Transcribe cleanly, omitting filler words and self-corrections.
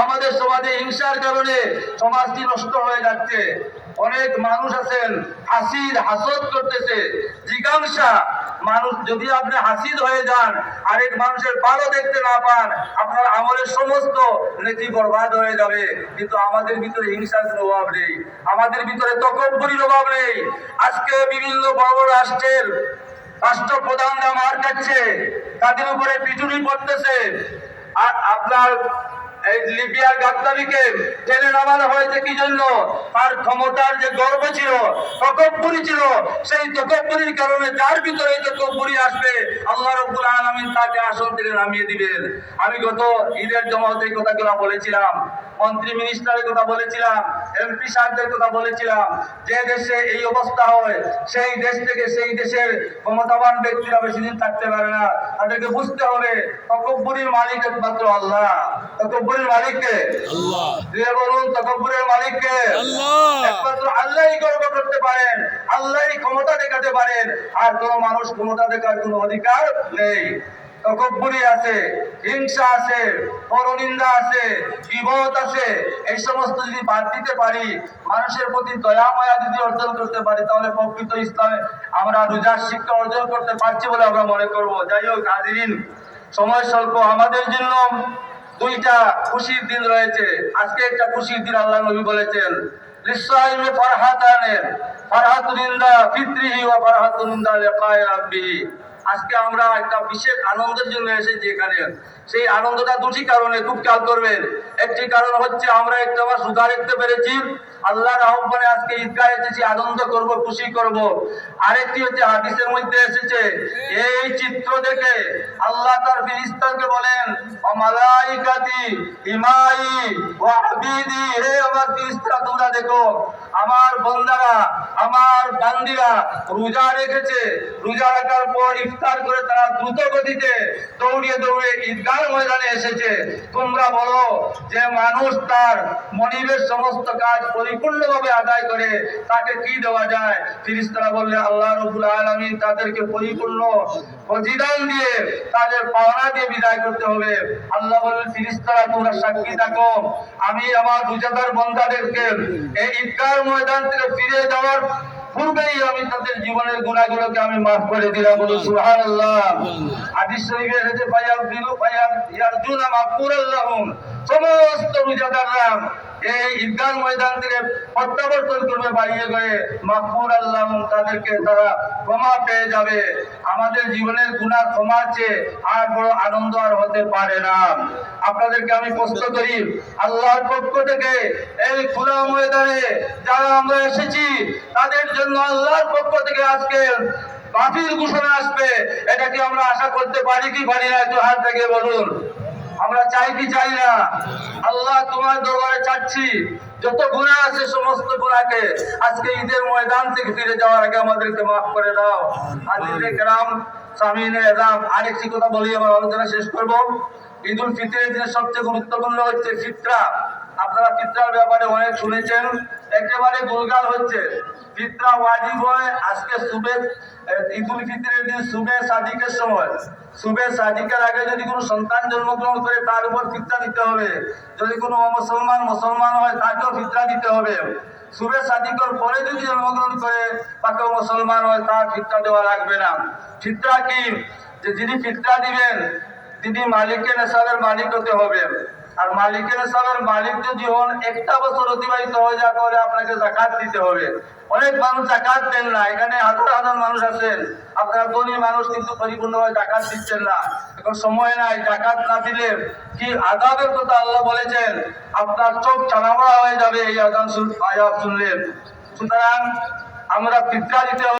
আমাদের সমাজে হিংসার কারণে সমাজটি নষ্ট হয়ে যাচ্ছে। অনেক মানুষ আছেন হাসদ করতেছে, জিজ্ঞাসা মানুষ। যদি আপনি হাসিদ হয়ে যান, আরেক মানুষের ভালো দেখতে না পান, আপনার আমলের সমস্ত নেকি বরবাদ হয়ে যাবে। কিন্তু আমাদের ভিতরে হিংসার কোনো অভাব নেই, আমাদের ভিতরে তকব্বুরির অভাব নেই। আজকে বিভিন্ন বড় বড় রাষ্ট্রপ্রধানরা মার খাচ্ছে, তাদের উপরে পিটুনি পড়তেছে। আর আপনার এই লিবিয়ার গাদ্দাফিকে টেনে নামানো হয়েছে কি জন্য? তার ক্ষমতার যে গর্ব ছিল, তকব্বুরি ছিল, সেই তকব্বুরির কারণে যার ভিতরে এই তকব্বুরি আসবে, আল্লাহ রাব্বুল আলামিন তাকে আসন থেকে নামিয়ে দিবেন। আমি গত ঈদের জমাতে এই কথাগুলো বলেছিলাম, মন্ত্রী মিনিস্টারের কথা বলেছিলাম, এমপি সাহেবদের কথা বলেছিলাম। যে দেশে এই অবস্থা হয়, সেই দেশ থেকে সেই দেশের ক্ষমতাবান ব্যক্তিরা বেশি দিন থাকতে পারে না। তাদেরকে বুঝতে হবে তকব্বুরির মালিক একমাত্র আল্লাহ। তকব্বুরের মালিককে আল্লাহ। দিয়ে বলুন, তকব্বুরের মালিককে আল্লাহ। একমাত্র আল্লাহই গর্ব করতে পারেন, আল্লাহই ক্ষমতা দেখাতে পারেন, আর কোন মানুষ ক্ষমতা দেখার কোনো অধিকার নেই। তকব্বুরি আছে, হিংসা আছে, পরনিন্দা আছে, বিভদ আছে। এই সমস্ত যদি বাদ দিতে পারি, মানুষের প্রতি দয়া মায়া যদি অর্জন করতে পারি, তাহলে প্রকৃত ইসলামে আমরা রোজার শিক্ষা অর্জন করতে পারছি বলে আমরা মনে করব। যাই হোক হাজিরিন, সময় স্বল্প, আমাদের জন্য দুইটা খুশির দিন রয়েছে। আজকে একটা খুশির দিন, আল্লাহ নবী বলেছেন লিসাইমে ফারহাতানের, ফারহাতুন ইনদা ফিত্রিহি ওয়া ফারহাতুন ইনদা লিকায়ে রাব্বিহি। আজকে আমরা একটা বিশেষ আনন্দের জন্য এসেছি এখানে। সেই আনন্দটা দুটি কারণে, খুব খেয়াল করবেন। একটি কারণ হচ্ছে আমরা একটা বার রোজা রাখতে পেরেছি, আল্লাহর আহ্বানে আজকে ঈদগাহে এসেছি, আনন্দ করব, খুশি করব। আরেকটি হচ্ছে হাদিসের মধ্যে এসেছে, এই চিত্র দেখে আল্লাহ তার ফেরেশতাকে বলেন ও মালাইকাতি ইমাই ওয়া আবিদি, হে আমার ফেরেশতারা তোমরা দেখো, আমার বান্দারা, আমার বান্দিরা রোজা রেখেছে, রোজা রাখার পর ইফতার করে তারা দ্রুত গতিতে দৌড়িয়ে দৌড়িয়ে ঈদগাহ ময়দানে এসেছে। তোমরা বলো যে মানুষ তার মনিবের সমস্ত কাজ পরিপূর্ণভাবে আদায় করে তাকে কি দেওয়া যায়? ফেরেশতারা বললে আল্লাহ রাব্বুল আলামিন তাদেরকে পরিপূর্ণ প্রতিদান দিয়ে, তাদের পাওনা দিয়ে বিদায় করতে হবে। আল্লাহ বললেন ফেরেশতারা তোমরা সাক্ষী থাকো, আমি আমার রোজাদার বান্দাদেরকে এই ঈদগাহ ময়দান থেকে ফিরে যাওয়ার পূর্বেই আমি তাদের জীবনের গুনাহগুলোকে আমি মাফ করে দিলাম। বলুন সুবহানাল্লাহ। হাদিস শরীফে এসেছে ইয়ারজুনা মাগফিরাল্লাহুম, সমস্ত রোজাদাররা এই ঈদগাহ ময়দান থেকে প্রত্যাবর্তন করবে বাড়িয়ে গিয়ে, মাগফিরাল্লাহুম, তাদেরকে তারা ক্ষমা পেয়ে যাবে। আমাদের জীবনের গুনাহ ক্ষমা চেয়ে আর বড় আনন্দ আর হতে পারে না। আপনাদেরকে আমি প্রশ্ন করি, আল্লাহর পক্ষ থেকে এই খোলা ময়দানে যারা আমরা এসেছি, তাদের জন্য আল্লাহর পক্ষ থেকে আজকে মাফির ঘোষণা আসবে, এটা কি আমরা আশা করতে পারি কি পারি না? একটু হাত থেকে বলুন, আমরা চাই কি চাই না? আল্লাহ তোমার দরবারে চাচ্ছি, যত গুনাহ আছে সমস্ত গুনাহকে আজকে ঈদের ময়দান থেকে ফিরে যাওয়ার আগে আমাদেরকে মাফ করে দাও। হাজিরে কেরাম, সামিনে এজাম, আরেকটি কথা বলি, আমার আলোচনা শেষ করব। ঈদুল ফিতরের দিনে সবচেয়ে গুরুত্বপূর্ণ হচ্ছে ফিতরা। আপনারা ফিতরার ব্যাপারে অনেক শুনেছেন, একেবারে গোলগাল হচ্ছে। ফিতরা ওয়াজিব হয় আজকে ঈদুল ফিতরের দিন সুবে সাদিকের সময়। সুবে সাদিকের আগে যদি কোনো সন্তান জন্মগ্রহণ করে তার উপর ফিতরা দিতে হবে। যদি কোনো মুসলমান হয় তাকেও ফিতরা দিতে হবে। সুবে সাদিকের পরে যদি জন্মগ্রহণ করে তাকেও মুসলমান হয়, তার ফিতরা দেওয়া লাগবে না। ফিতরা কি? যে যিনি ফিতরা দিবেন তিনি মালিকের নেশাবের মালিক হতে হবে। আর মালিকের নেশাবের মালিক যদি হন, একটা বছর অতিবাহিত হয়ে যাওয়ার পরে আপনাকে যাকাত দিতে হবে। অনেক মানুষ যাকাত দেন না, এখানে হাজার হাজার মানুষ আছেন, আপনার ধনী মানুষ কিন্তু পরিপূর্ণভাবে যাকাত দিচ্ছেন না। এখন সময় নাই, যাকাত না দিলে কি আযাবের কথা আল্লাহ বলেছেন, আপনার চোখ ছানাবড়া হয়ে যাবে এই আযাব শুনলে। সুতরাং আমরা ফিতরা দিতে